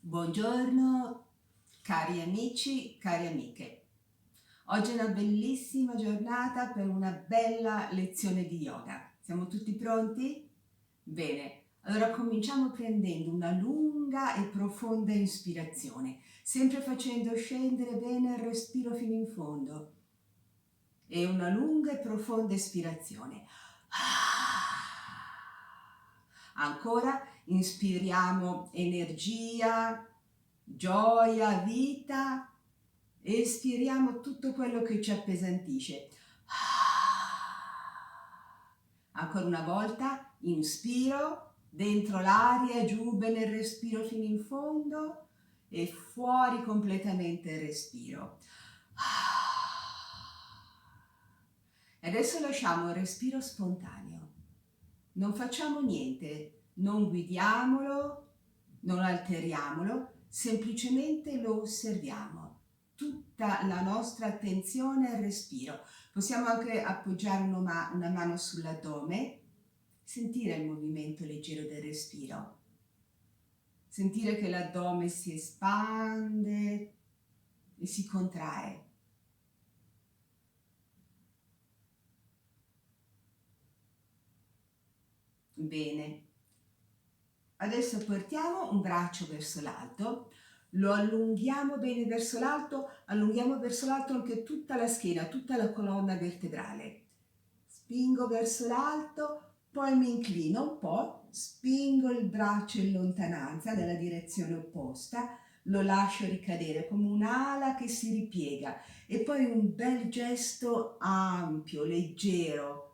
Buongiorno cari amici, cari amiche. Oggi è una bellissima giornata per una bella lezione di yoga. Siamo tutti pronti? Bene, allora cominciamo prendendo una lunga e profonda ispirazione, sempre facendo scendere bene il respiro fino in fondo. E una lunga e profonda espirazione. Ancora inspiriamo energia, gioia, vita, espiriamo tutto quello che ci appesantisce. Ancora una volta, inspiro, dentro l'aria, giù bene il respiro fino in fondo e fuori completamente il respiro. E adesso lasciamo il respiro spontaneo. Non facciamo niente, non guidiamolo, non alteriamolo, semplicemente lo osserviamo. Tutta la nostra attenzione al respiro. Possiamo anche appoggiare una mano sull'addome, sentire il movimento leggero del respiro, sentire che l'addome si espande e si contrae. Bene, adesso portiamo un braccio verso l'alto, lo allunghiamo bene verso l'alto, allunghiamo verso l'alto anche tutta la schiena, tutta la colonna vertebrale. Spingo verso l'alto, poi mi inclino un po', spingo il braccio in lontananza nella direzione opposta, lo lascio ricadere come un'ala che si ripiega e poi un bel gesto ampio, leggero,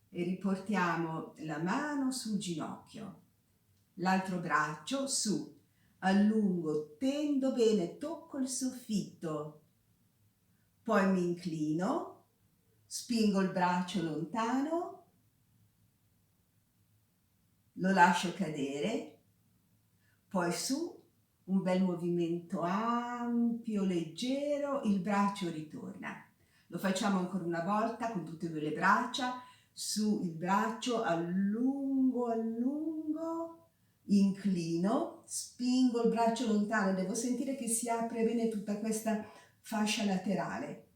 e riportiamo la mano sul ginocchio, l'altro braccio su, allungo, tendo bene, tocco il soffitto, poi mi inclino, spingo il braccio lontano, lo lascio cadere, poi su, un bel movimento ampio, leggero, il braccio ritorna. Lo facciamo ancora una volta con tutte e due le braccia, su il braccio, allungo, inclino, spingo il braccio lontano, devo sentire che si apre bene tutta questa fascia laterale.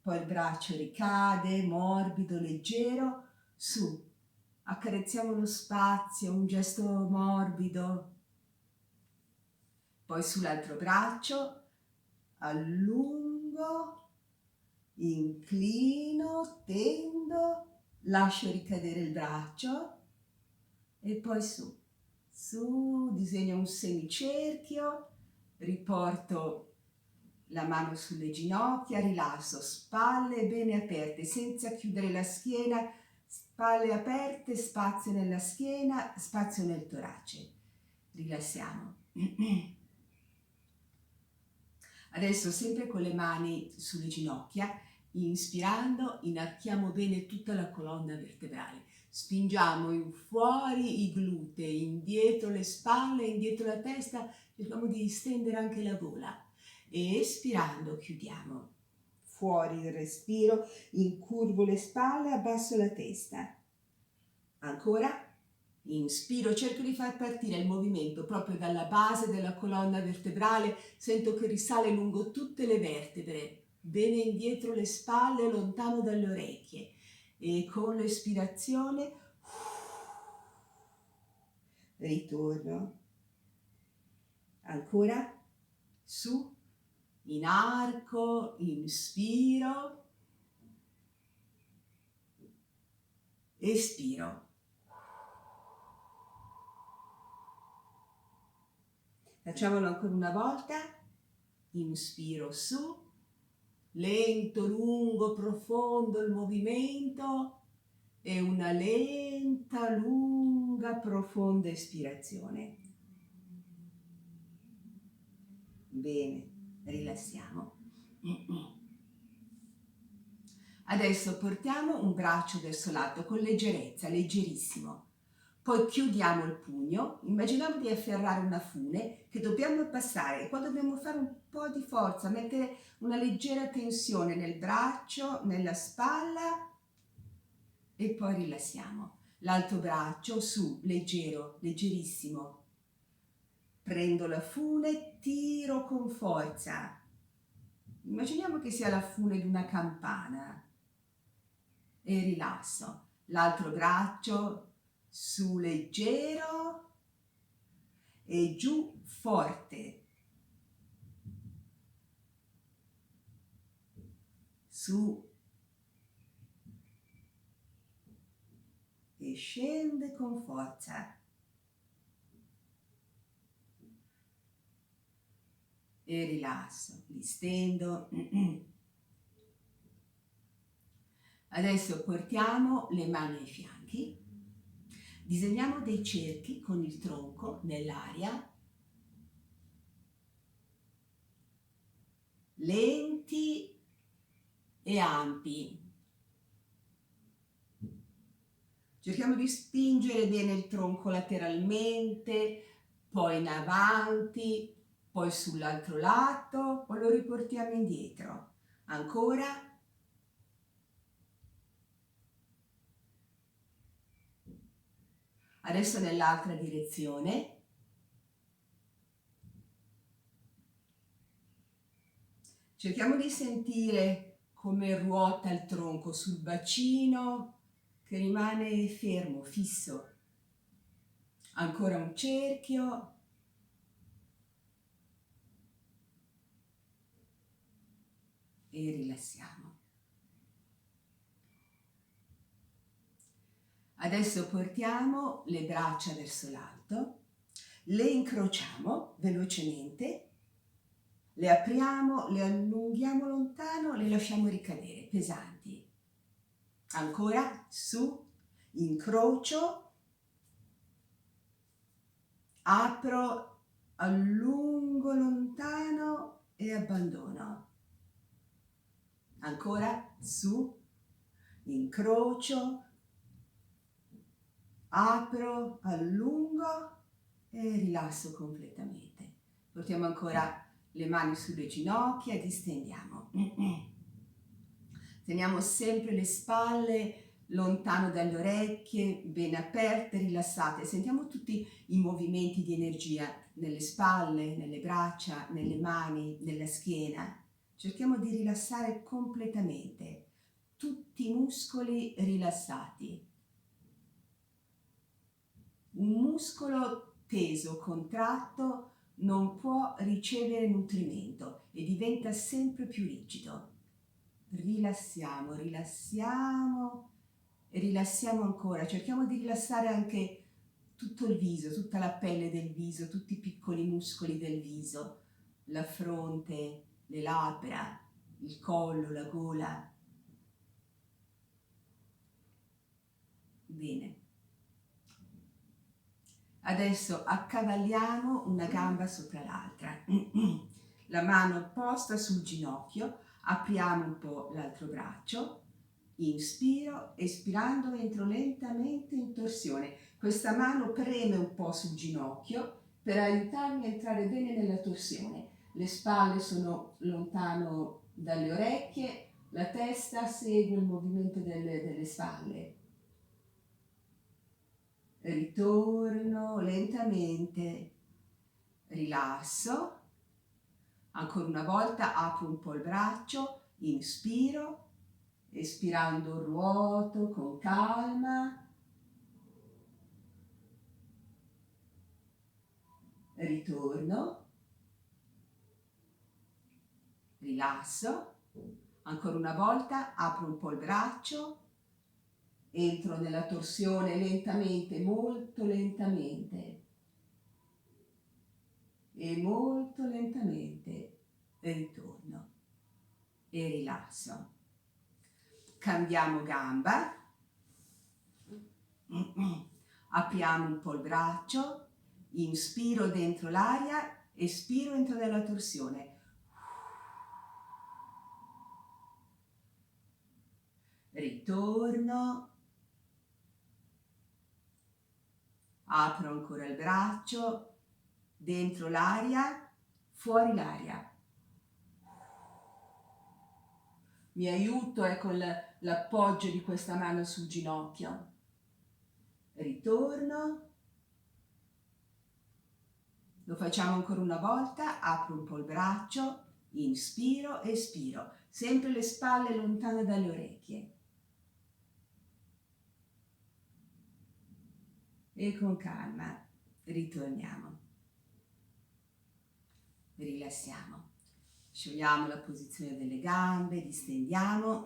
Poi il braccio ricade, morbido, leggero, su, accarezziamo lo spazio, un gesto morbido. Poi sull'altro braccio, allungo, inclino, tendo, lascio ricadere il braccio e poi su, disegno un semicerchio, riporto la mano sulle ginocchia, rilasso, spalle bene aperte, senza chiudere la schiena, spalle aperte, spazio nella schiena, spazio nel torace. Rilassiamo. Adesso sempre con le mani sulle ginocchia, inspirando, inarchiamo bene tutta la colonna vertebrale. Spingiamo in fuori i glutei, indietro le spalle, indietro la testa, cerchiamo di stendere anche la gola. E espirando chiudiamo. Fuori il respiro, incurvo le spalle, abbasso la testa. Ancora. Inspiro, cerco di far partire il movimento proprio dalla base della colonna vertebrale, sento che risale lungo tutte le vertebre, bene indietro le spalle, lontano dalle orecchie. E con l'espirazione ritorno. Ancora, su, in arco, inspiro, espiro. Facciamolo ancora una volta, inspiro su, lento, lungo, profondo il movimento e una lenta, lunga, profonda espirazione. Bene, rilassiamo. Adesso portiamo un braccio verso l'alto con leggerezza, leggerissimo. Poi chiudiamo il pugno, immaginiamo di afferrare una fune che dobbiamo abbassare e qua dobbiamo fare un po' di forza, mettere una leggera tensione nel braccio, nella spalla e poi rilassiamo. L'altro braccio su, leggero, leggerissimo. Prendo la fune, tiro con forza. Immaginiamo che sia la fune di una campana e rilasso. L'altro braccio su leggero e giù forte. Su e scende con forza. E rilasso, li stendo. Adesso portiamo le mani ai fianchi, disegniamo dei cerchi con il tronco nell'aria, lenti e ampi. Cerchiamo di spingere bene il tronco lateralmente, poi in avanti, poi sull'altro lato, poi lo riportiamo indietro. Ancora. Adesso nell'altra direzione. Cerchiamo di sentire come ruota il tronco sul bacino, che rimane fermo, fisso. Ancora un cerchio. E rilassiamo. Adesso portiamo le braccia verso l'alto, le incrociamo velocemente, le apriamo, le allunghiamo lontano, le lasciamo ricadere, pesanti. Ancora, su, incrocio, apro, allungo lontano e abbandono. Ancora, su, incrocio, apro, allungo e rilasso completamente. Portiamo ancora le mani sulle ginocchia e distendiamo. Teniamo sempre le spalle lontano dalle orecchie, ben aperte, rilassate. Sentiamo tutti i movimenti di energia nelle spalle, nelle braccia, nelle mani, nella schiena. Cerchiamo di rilassare completamente, tutti i muscoli rilassati. Un muscolo teso, contratto, non può ricevere nutrimento e diventa sempre più rigido. Rilassiamo, rilassiamo e rilassiamo ancora. Cerchiamo di rilassare anche tutto il viso, tutta la pelle del viso, tutti i piccoli muscoli del viso, la fronte, le labbra, il collo, la gola. Bene. Adesso accavalliamo una gamba sopra l'altra, la mano posta sul ginocchio, apriamo un po' l'altro braccio, inspiro, espirando entro lentamente in torsione. Questa mano preme un po' sul ginocchio per aiutarmi a entrare bene nella torsione. Le spalle sono lontano dalle orecchie, la testa segue il movimento delle spalle. Ritorno lentamente, rilasso, ancora una volta apro un po' il braccio, inspiro, espirando ruoto con calma, ritorno, rilasso, ancora una volta apro un po' il braccio, entro nella torsione lentamente, molto lentamente e molto lentamente ritorno e rilasso. Cambiamo gamba, apriamo un po' il braccio, inspiro dentro l'aria, espiro entro nella torsione. Ritorno, apro ancora il braccio, dentro l'aria, fuori l'aria. Mi aiuto con l'appoggio di questa mano sul ginocchio. Ritorno, Lo facciamo ancora una volta, apro un po' il braccio, inspiro, espiro, sempre le spalle lontane dalle orecchie. E con calma ritorniamo. Rilassiamo. Sciogliamo la posizione delle gambe, distendiamo.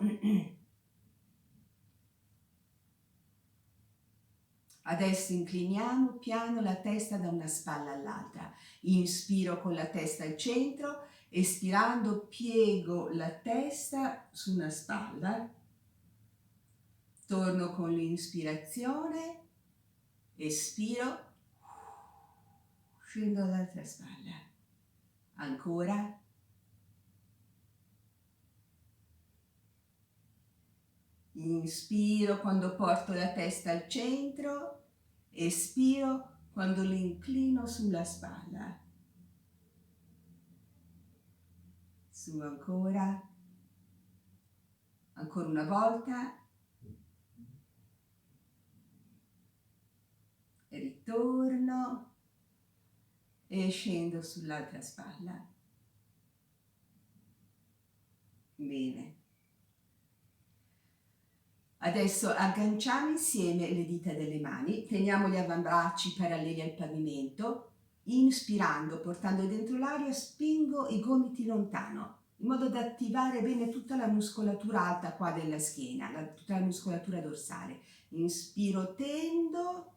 Adesso incliniamo piano la testa da una spalla all'altra. Inspiro con la testa al centro, espirando piego la testa su una spalla. Torno con l'inspirazione, espiro, scendo dall'altra spalla. Ancora. Inspiro quando porto la testa al centro, espiro quando l'inclino sulla spalla. Su ancora. Ancora una volta. Ritorno e scendo sull'altra spalla. Bene. Adesso agganciamo insieme le dita delle mani, teniamo gli avambracci paralleli al pavimento, inspirando, portando dentro l'aria, spingo i gomiti lontano, in modo da attivare bene tutta la muscolatura alta qua della schiena, tutta la muscolatura dorsale. Inspiro, tendo,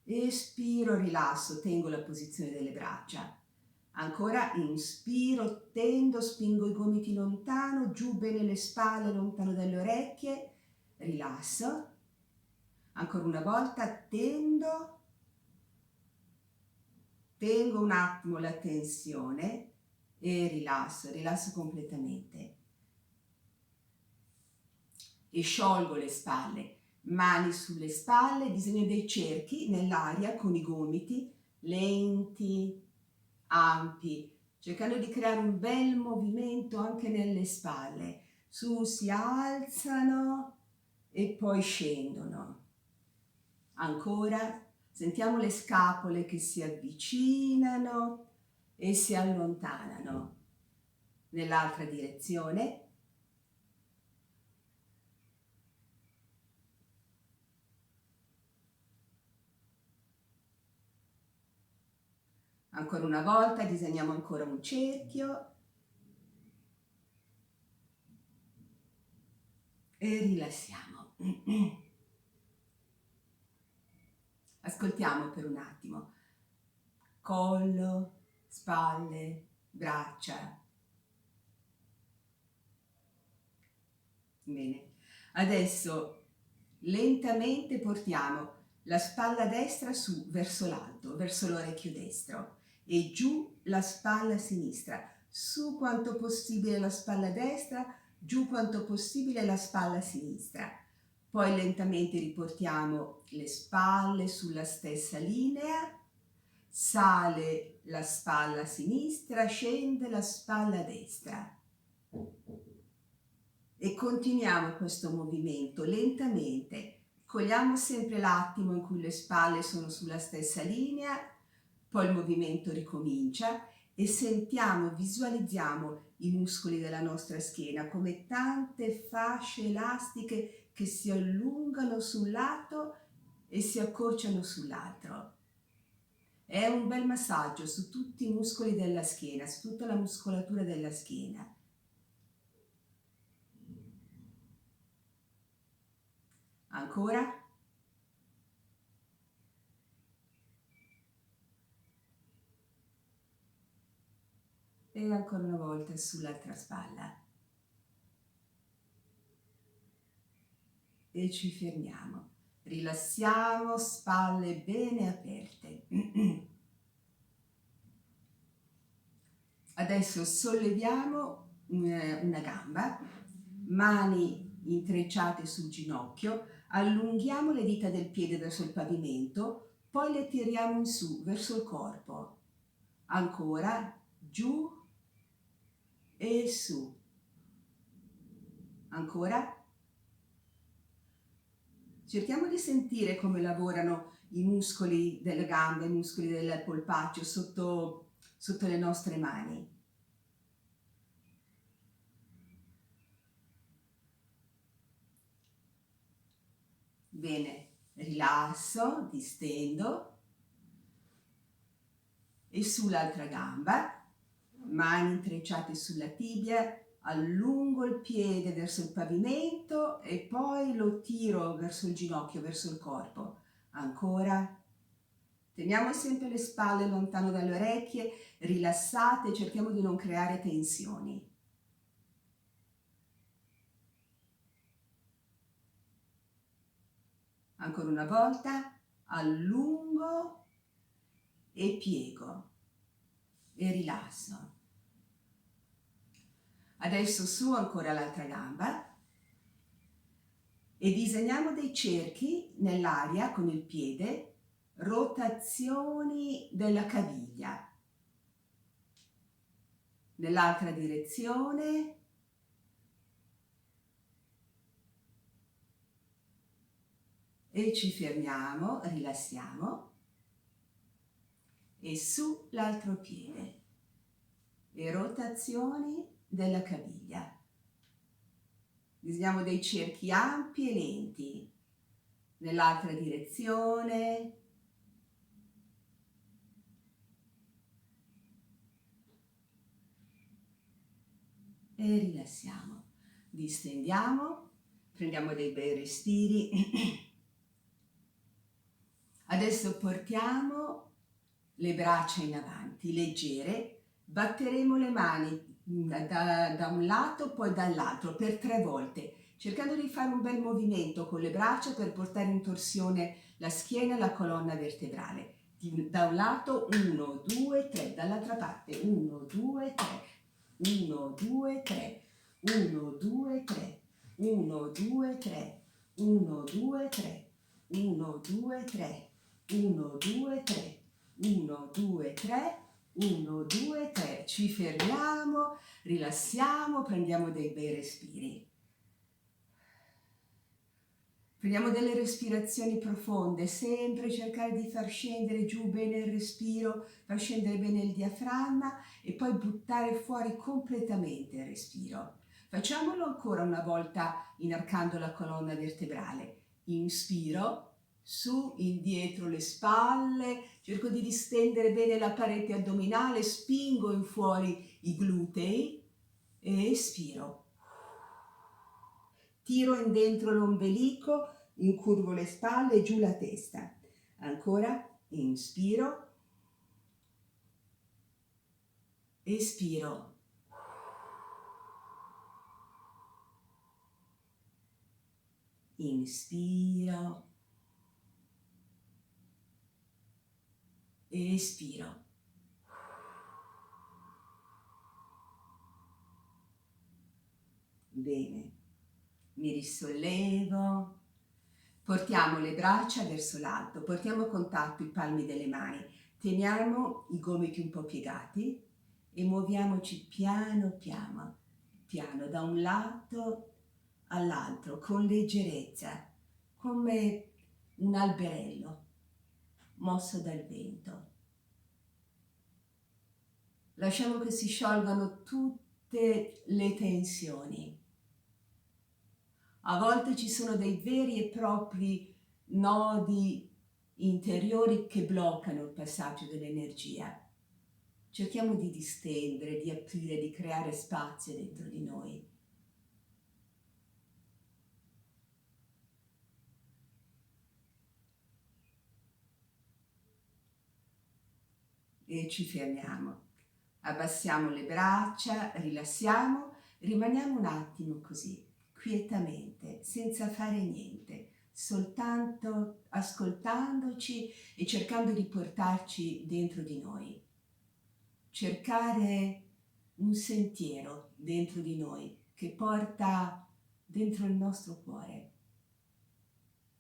espiro, rilasso, tengo la posizione delle braccia. Ancora inspiro, tendo, spingo i gomiti lontano, giù bene le spalle, lontano dalle orecchie, rilasso. Ancora una volta, tendo, tengo un attimo la tensione e rilasso completamente. E sciolgo le spalle, mani sulle spalle, disegno dei cerchi nell'aria con i gomiti, lenti, ampi, cercando di creare un bel movimento anche nelle spalle. Su si alzano e poi scendono. Ancora, sentiamo le scapole che si avvicinano e si allontanano nell'altra direzione. Ancora una volta disegniamo ancora un cerchio e rilassiamo. Ascoltiamo per un attimo. Collo, spalle, braccia. Bene. Adesso lentamente portiamo la spalla destra su verso l'alto, verso l'orecchio destro e giù la spalla sinistra. Su quanto possibile la spalla destra, giù quanto possibile la spalla sinistra. Poi lentamente riportiamo le spalle sulla stessa linea, sale la spalla sinistra, scende la spalla destra. E continuiamo questo movimento lentamente. Cogliamo sempre l'attimo in cui le spalle sono sulla stessa linea, poi il movimento ricomincia e sentiamo, visualizziamo i muscoli della nostra schiena come tante fasce elastiche che si allungano sul lato e si accorciano sull'altro. È un bel massaggio su tutti i muscoli della schiena, su tutta la muscolatura della schiena. Ancora. E ancora una volta sull'altra spalla. E ci fermiamo. Rilassiamo, spalle bene aperte. Adesso solleviamo una gamba, mani intrecciate sul ginocchio, allunghiamo le dita del piede verso il pavimento, poi le tiriamo in su verso il corpo. Ancora, giù e su. Ancora. Cerchiamo di sentire come lavorano i muscoli delle gambe, i muscoli del polpaccio sotto le nostre mani. Bene, rilasso, distendo e sull'altra gamba, mani intrecciate sulla tibia, allungo il piede verso il pavimento e poi lo tiro verso il ginocchio, verso il corpo. Ancora. Teniamo sempre le spalle lontano dalle orecchie, rilassate, cerchiamo di non creare tensioni. Ancora una volta, allungo e piego e rilasso. Adesso su ancora l'altra gamba e disegniamo dei cerchi nell'aria con il piede, rotazioni della caviglia. Nell'altra direzione. E ci fermiamo, rilassiamo e su l'altro piede e rotazioni della caviglia. Disegniamo dei cerchi ampi e lenti nell'altra direzione e rilassiamo, distendiamo, prendiamo dei bei respiri. Adesso portiamo le braccia in avanti, leggere, batteremo le mani da un lato poi dall'altro per 3 volte, cercando di fare un bel movimento con le braccia per portare in torsione la schiena e la colonna vertebrale. Da un lato 1, 2, 3, dall'altra parte 1, 2, 3, 1, 2, 3, 1, 2, 3, 1, 2, 3, 1, 2, 3, 1, 2, 3, 1, 2, 3, 1, 2, 3, 1, 2, 3, ci fermiamo, rilassiamo, prendiamo dei bei respiri. Prendiamo delle respirazioni profonde, sempre cercare di far scendere giù bene il respiro, far scendere bene il diaframma e poi buttare fuori completamente il respiro. Facciamolo ancora una volta inarcando la colonna vertebrale. Inspiro. Su, indietro le spalle, cerco di distendere bene la parete addominale, spingo in fuori i glutei e espiro. Tiro in dentro l'ombelico, incurvo le spalle e giù la testa. Ancora, inspiro, espiro. Inspiro. Espiro. Bene, mi risollevo, portiamo le braccia verso l'alto, portiamo a contatto i palmi delle mani, teniamo i gomiti un po' piegati e muoviamoci piano piano, piano da un lato all'altro, con leggerezza, come un alberello mosso dal vento. Lasciamo che si sciolgano tutte le tensioni. A volte ci sono dei veri e propri nodi interiori che bloccano il passaggio dell'energia. Cerchiamo di distendere, di aprire, di creare spazio dentro di noi. E ci fermiamo. Abbassiamo le braccia, rilassiamo, rimaniamo un attimo così, quietamente, senza fare niente, soltanto ascoltandoci e cercando di portarci dentro di noi. Cercare un sentiero dentro di noi che porta dentro il nostro cuore.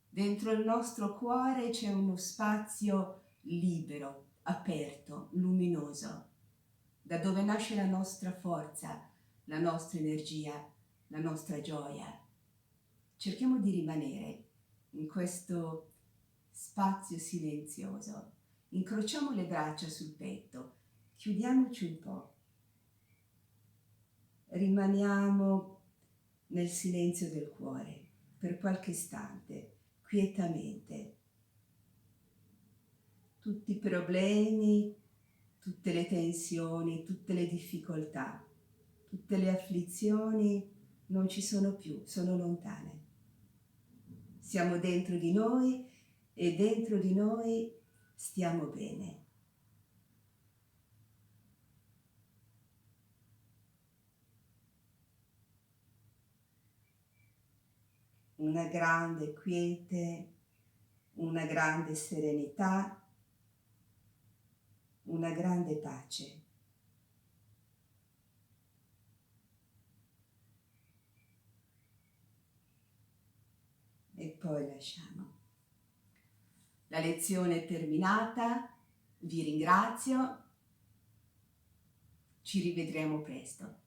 Dentro il nostro cuore c'è uno spazio libero, aperto, luminoso, da dove nasce la nostra forza, la nostra energia, la nostra gioia. Cerchiamo di rimanere in questo spazio silenzioso. Incrociamo le braccia sul petto, chiudiamoci un po', rimaniamo nel silenzio del cuore per qualche istante, quietamente. Tutti i problemi, tutte le tensioni, tutte le difficoltà, tutte le afflizioni non ci sono più, sono lontane. Siamo dentro di noi e dentro di noi stiamo bene. Una grande quiete, una grande serenità, una grande pace. E poi lasciamo. La lezione è terminata, vi ringrazio, ci rivedremo presto.